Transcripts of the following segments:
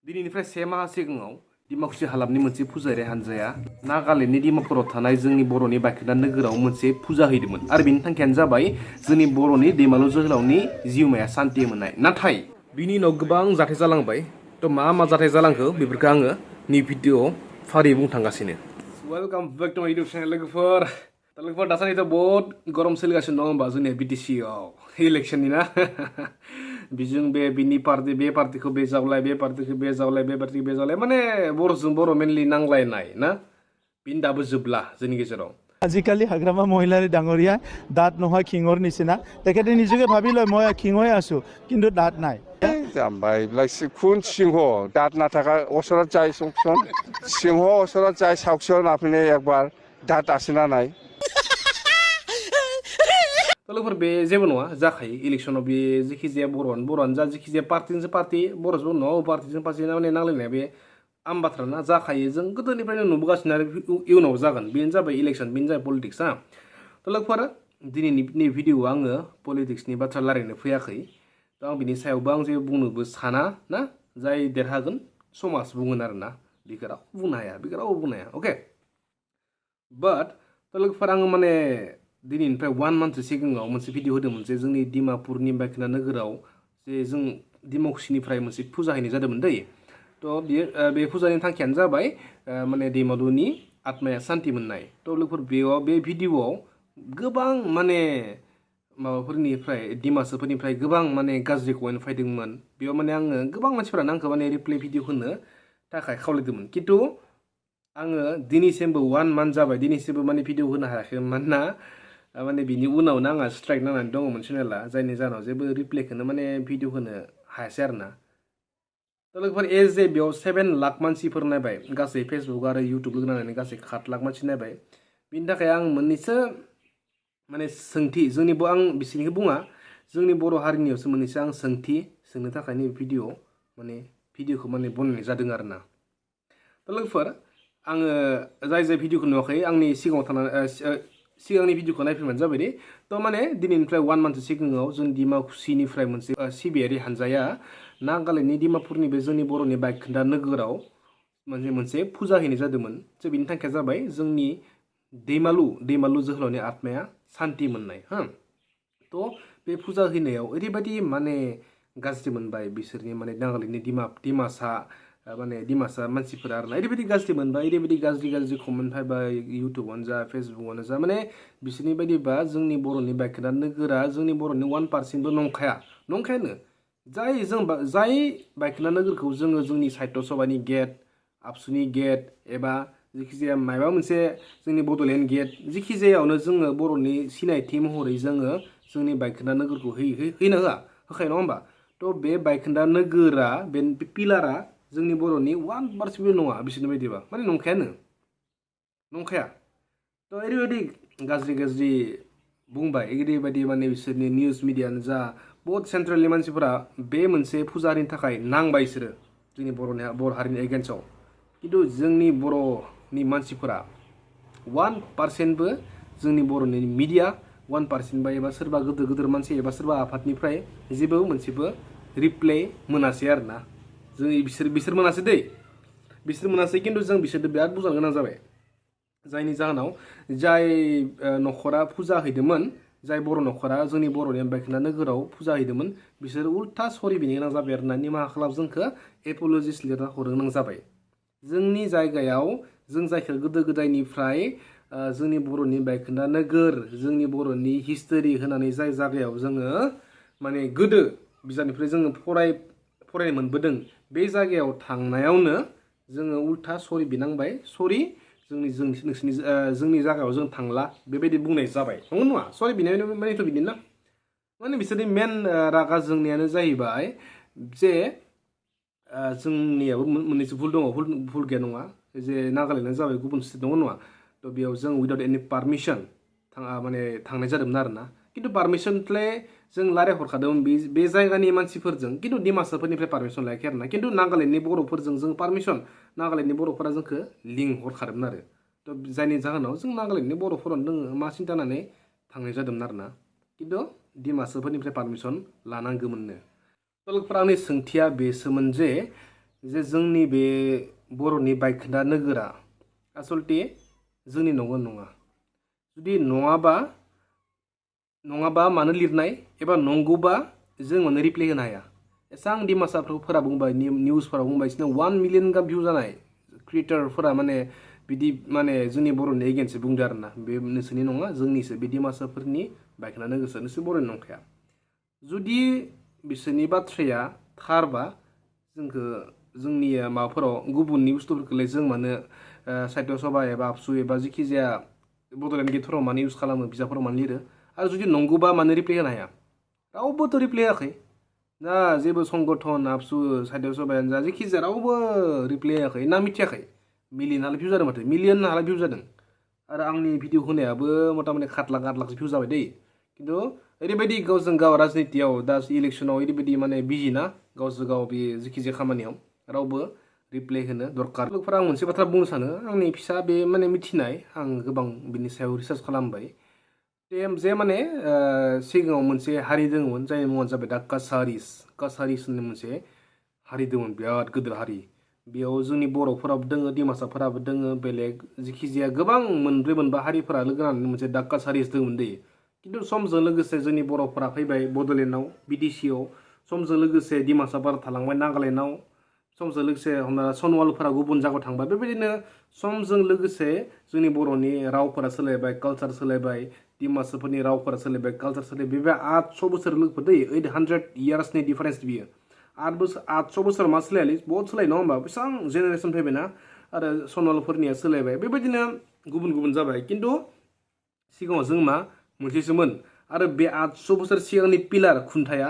दिनैनिफ्राय 1 माह सिगाङाव डिमाकुसि हालामनि मोनसे फुजायारि हानजाया नागालेण्डनि डिमापुराव थानाय जोंनि बर'नि बाइखोन्दा नोगोराव मोनसे फुजा हैदोंमोन आरो बेनि थांखियानो जाबाय जोंनि बर'नि दैमालु जोहोलावनि जिउमाया सान्थि मोननाय। नाथाय बिनि उनाव गोबां जाथाय जालांबाय। थ' मा जाथाय जालांखो बेफोरखौ आङो नि भिडिअ फारियै बुंनो थांगासिनो। वेलकाम बेक टु माय इउटुब चेनेल लोगोफोर दासान्दिथ' बहुत गरम सोलिगासिनो दं होमबा जोंनिया बिटिसिआव इलेक्सननि ना बिजों बिनि पार्टि बे पार्टिखौ बे जावलाय बे पार्टिखौ बे जावलाय बे पार्टिखौ बे जावलाय माने बर'जों बर' मेनलि नांलायनाय ना बिनि दाबो जोबला जोंनि गेजेराव। আজিকালি হাগ্ৰামা মহিলাৰ ডাঙৰীয়া দাঁত নহয় খিঙৰ নিচিনা তেখেতে নিজকে ভাবি লয় মই খিং হৈ আছো কিন্তু দাঁত নাই। জাম্বাই কোন সিংহ দাঁত না থাকা ওচৰত যাই চাওকচোন সিংহ ওচৰত যাই চাওকচোন আপুনি একবাৰ দাঁত আছে না নাই। लोगोफोर बे जेबो नङा जाखायो इलेक्सनाव बे जेखि जाया बर'आनो जा जेखि जाया पार्टिजों पार्टि बर'जों नङा पार्टिजों पार्टि माने नांलायनाया बे आम बाथ्रा ना जाखायो जों गोदोनिफ्रायनो नुबोगासिनो आरो इयुनाव जागोन बेनो जाबाय इलेक्सन बेनो जाबाय पलिटिक्स ना। थ' लोगोफोर दिनैनि भिडिअ'आव आङो पलिटिक्सनि बाथ्रा रायलायनो फैयाखै। थ' आं बिनि सायावबो आं जेबो बुंनोबो साना ना जाय देरहागोन समाज बुंगोन आरो ना बेखौ रावबो बुंनो हाया अके बाट थ' लोगोफोर आङो माने दिनैनिफ्राय 1 मान्थ सिगाङाव मोनसे भिडिअ होदोंमोन जे जोंनि डिमापुरनि बाइखोन्दा नोगोराव जे जों डिमाकुसिनिफ्राय मोनसे फुजा हैनाय जादोंमोन दै। थ' बे फुजानि थांखियानो जाबाय माने दैमालुनि आत्माया सान्ति मोननाय। थ' लोगोफोर बे भिडिअआव गोबां माने माबाफोरनिफ्राय डिमासाफोरनिफ्राय गोबां माने गाज्रि कमेन्ट फैदोंमोन। बेयाव माने आङो गोबां मानसिफोरानो आंखौ माने रिप्ले भिडिअ होनो थाखाय खावलायदोंमोन खिन्थु आङो दिनैसिमबो 1 मान्थ जाबाय दिनैसिमबो माने भिडिअ होनो हायाखै मानोना माने बिनि उनावनो आंहा स्ट्राइक नांनानै दङमोन चेनेला जायनि जाहोनाव जेबो रिप्लेखौनो माने भिडिअ होनो हायासै आरो ना। थ' लोगोफोर बेयाव 7 लाख मानसिफोर नायबाय गासै फेसबुक आरो इउटुब लोगो नांनानै गासै 7 लाख मानसि नायबाय। बिनि थाखाय आं मोननैसो माने सोंथि आं बिसोरनिखौ बुङा जोंनि बर' हारिनियावसो मोननैसो आं सोंथि सोंनो थाखाय नैबे भिडिअखौ माने बनायनाय जादों आरो ना। थ' लोगोफोर आङो जाय भिडिअखौ नुवाखै आंनि सिगांनि भिडिअखौ नायफैबानो जाबाय दे। थ' माने दिनैनिफ्राय 1 मान्थ सिगाङाव जों डिमाकुसिनिफ्राय मोनसे सिबियारि हानजाया नागालेण्डनि डिमापुरनि बे जोंनि बर'नि बाइखोन्दा नोगोराव मोनसे फुजा हैनाय जादोंमोन। थ' बिनि थांखिया जाबाय जोंनि दैमालु जोहोलावनि आत्माया सान्ति मोननाय हा। थ' बे फुजा हैनायाव ओरैबायदि माने गाज्रि मोनबाय बिसोरनि माने नागालेण्डनि डिमासा मानसिफोरा आरोना ओरैबायदि गाज्रि मोनबाय ओरैबायदि गाज्रि कमेन्ट फैबाय इउटुबावनो जा फेसबुकआवनो जा माने बिसोरनि बायदिबा जोंनि बर'नि बाइखोन्दा नोगोरा जोंनि बर'नि 1%बो नंखायानो जाय बाइखोन्दा नोगोरखौ जोङो जोंनि साहित्य सभानि गेट आबसुनि गेट एबा जेखिजाया माबा मोनसे जोंनि बड'लेण्ड गेट जेखि जायावनो जोङो बर'नि सिनायथि महरै जोङो जोंनि बाइखोन्दा नोगोरखौ होखायो नङा होमबा। थ' बे बाइखोन्दा नोगोरा बे पिलारा जोंनि बर'नि 1%बो नङा बिसोरनि बायदिबा माने नंखाया। थ' ओरैबायदि गाज्रि बुंबाय ओरैबायदि माने बिसोरनि निउस मिडियानो जा बहुत सेन्ट्रेलनि मानसिफोरा बे मोनसे फुजानि थाखाय नांबाय बिसोरो जोंनि बर' हारिनि एगेन्स्टआव खिन्थु जोंनि बर'नि मानसिफोरा 1%बो जोंनि बर'नि मिडिया 1% एबा सोरबा गिदिर मानसि एबा सोरबा आफादनिफ्राय जेबो मोनसेबो रिप्लाय मोनासै आरो ना। बिसोर मोनासै खिन्थु जों बिसोरजों बिराद बुजानो गोनां जाबाय। जायनि जाहोनाव जाय न'खरा फुजा हैदोंमोन जाय बर' न'खरा जोंनि बर'नि बाइखोन्दा नोगोराव फुजा हैदोंमोन बिसोरो उल्था सरि बिनो गोनां जाबाय आरो ना निमाहा खालाम जोंखौ एप'लजिस लिरना हरनो गोनां जाबाय। जोंनि जायगायाव जों जायखौ गोदो गोदायनिफ्राय जोंनि बर'नि बाइखोन्दा नोगोर जोंनि बर'नि हिस्ट'रि होनानै जाय जायगायाव जोङो माने गोदो बिजाबनिफ्राय जोङो फरायनो मोनबोदों बे जायगायाव थांनायावनो जोङो उल्था सरि बिनांबाय सरि जोंनि जायगायाव जों थांला बेबायदि बुंनाय जाबाय नङा सरि बिनाय मानेथ' बिदिनो ना माने बिसोरनि मेन रागा जोंनायानो जाहैबाय जे जोंनियाबो मोननैसो भुल दङ भुल गैया नङा जे नागालेण्डआ जाबाय गुबुन स्टेट दङ नङा। थ' बेयाव जों उइदाउट एनि पारमिसन थांनाय जादोंमोन आरो ना खिन्थु पारमिसनलाय जों रायज्लायहरखादोंमोन बे जायगानि मानसिफोरजों खिन्थु डिमासाफोरनिफ्राय पारमिसन लायाखै आरो ना खिन्थु नागालेण्डनि बर'फोरजों जों नागालेण्डनि बर'फोरा जोंखौ लिंहरखादोंमोन आरो। थ' जायनि जाहोनाव जों नागालेण्डनि बर'फोरानो दोङो मा सिन्था होननानै थांनाय जादोंमोन आरो ना खिन्थु डिमासाफोरनिफ्राय पारमिसन लानांगौमोननो। थ' लोगोफोर आंनि सोंथिया बेसोमोन जे जे जोंनि बे बर'नि बाइखोन्दा नोगोरा आसलथे जोंनि नंगौ नङा जुदि नङाबा मानो लिरनाय एबा नंगौबा जों मानो रिप्लाय होनो हाया एसां डिमासाफोरा बुंबाय निउसफोराव बुंबाय बिसोरनो 1 मिलियन गाहाम भिउ जानाय क्रिएटरफोरा माने बिदि माने जोंनि बर'नि एगेन्स्ट बुंदो आरोना बे नोंसोरनि नङा जोंनिसो बे डिमासाफोरनि बाइखोन्दा नोगोरसो नोंसोर बर'नि नंखाया जुदि बिसोरनि बाथ्राया थारबा जोंनि माबाफोराव गुबुननि बुस्थुफोरखौलाय जों मानो साहित्य सभा एबा आबसु एबा जेखि जाया बड'लेण्ड गेटफोराव मानो इउज खालामो बिजाबफोराव मानो लिरो आरो जुदि नंगौबा मानो रिप्लाय होनो हाया रावबोथ' रिप्लाय होआखै ना जेबो संगठन आबसु साहित्य सभायानो जा जेखि जाया रावबो रिप्लाय होआखै ना मिथियाखै मिलियन हाला भिउ जादों माथो मिलियन हाला भिउ जादों आरो आंनि भिडिअ होनायाबो मथा मथि 7 लाख 8 लाखसो भिउ जाबाय दै खिन्थु ओरैबायदि गावजों गाव राजनितियाव दा इलेक्सनाव ओरैबायदि माने बिजि ना गावजों गाव बे जेखि जाया खामानियाव रावबो रिप्लाय होनो दरकार लोगोफोरा आं मोनसे बाथ्रा बुंनो सानो आंनि फिसा बे माने मिथिनाय आं गोबां बिनि सायाव रिसार्च खालामबाय जे माने सिगाङाव मोनसे हारि दङमोन जायनि मुङानो जाबाय दा कासारिस होननाय मोनसे हारि दंमोन बिराद गिदिर हारि बेयाव जोंनि बर'फोराबो दोङो डिमासाफोराबो दोङो बेलेग जेखि जाया गोबां 2 3 हारिफोरा लोगो नांनानै मोनसे दा कासारिस दंमोन दै खिन्थु समजों लोगोसे जोंनि बर'फोरा फैबाय बड'लेण्डआव बिटिसिआव समजों लोगोसे डिमासाफोरा थालांबाय नागालेण्डआव समजों लोगोसे हमना सनवालफोरा गुबुन जायगायाव थांबाय बेबायदिनो समजों लोगोसे जोंनि बर'नि रावफोरा सोलायबाय कालचार सोलायबाय डिमासाफोरनि रावफोरा सोलायबाय कालचार सोलायबाय बे 800 बोसोर लोगोफोर दै 800 इयार्सनि डिफारेन्स बियो 800 बोसोर मा सोलायालै बहुत सोलाय नङा होमबा बेसेबां जेनेरेसन फैबायना आरो सनवालफोरनिया सोलायबाय बेबायदिनो गुबुन गुबुन जाबाय खिन्थु सिगाङाव जों मा मोनसेसोमोन आरो बे 800 बोसोर सिगांनि पिलार खुन्थाया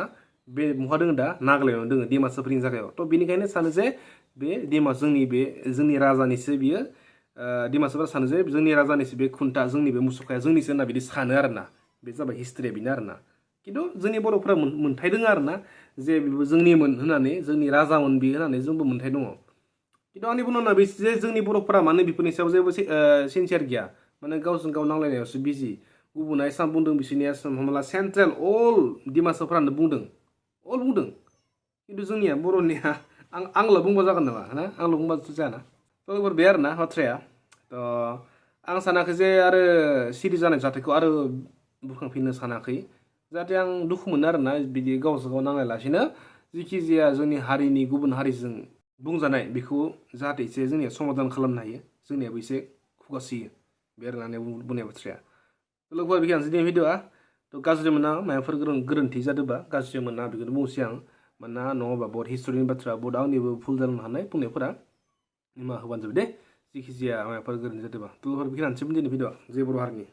बे बहा दोङो दा नागालेण्डआव दोङो डिमासाफोरनि जायगायाव थ' बेनिखायनो सानो जे बे जोंनि राजानिसो बियो डिमासाफोरा सानो जे जोंनि राजानिसो बे खुन्था जोंनि बे मुसुखाया जोंनिसो होनना बिदि सानो आरोना बे जाबाय हिस्ट्रिया बेनो आरोना खिन्थु जोंनि बर'फोरा मोन्थाय दङ आरोना जे बेबो जोंनिमोन होननानै जोंनि राजामोन बियो होननानै जोंबो मोन्थाय दङ खिन्थु आंनि बुंनाया बे जे जोंनि बर'फोरा मानो बेफोरनि सायाव जेबो सिनसियार गैया माने गावजों गाव नांलायनायावसो बिजि गुबुना एसां बुंदों बिसोरनिया हमला सेन्ट्रेल अल डिमासाफोरानो बुंदों खिन्थु जोंनिया बर'निया आंल' बुंबा जागोन नामा ना आंल' बुंबाथ' जायाना थ' बे आरोना बाथ्राया थ' आं सानाखै जे आरो सिरि जानाय जाथायखौ आरो बुरखांफिननो सानाखै जाहाथे आं दुखु मोनो आरोना बिदि गावजों गाव नांलायलासिनो जेखि जाया जोंनि हारिनि गुबुन हारिजों बुंजानाय बेखौ जाहाथे एसे जोंनिया समाधान खालामनो हायो जोंनियाबो एसे खुगासियो बे आरोना बुंनाय बाथ्राया लोगोफोर बेखिनियानोसै दिनै भिडिअ'आ थ' गाज्रि मोना माबाफोर गोरोन्थि जादोंबा गाज्रि मोना बेखौनो बुंसै आं मानोना नङाबा बहुत हिस्ट'रिनि बाथ्रा बहुत आंनिबो भुल जानो हानाय बुंनायफोरा निमाहा होबानो जाबाय दे जेखि जाया माबाफोर गोरोन्थि जादोंबा थ' लोगोफोर बेखिनियानोसै दिनै भिडिअ'आ जे बर' हारिनि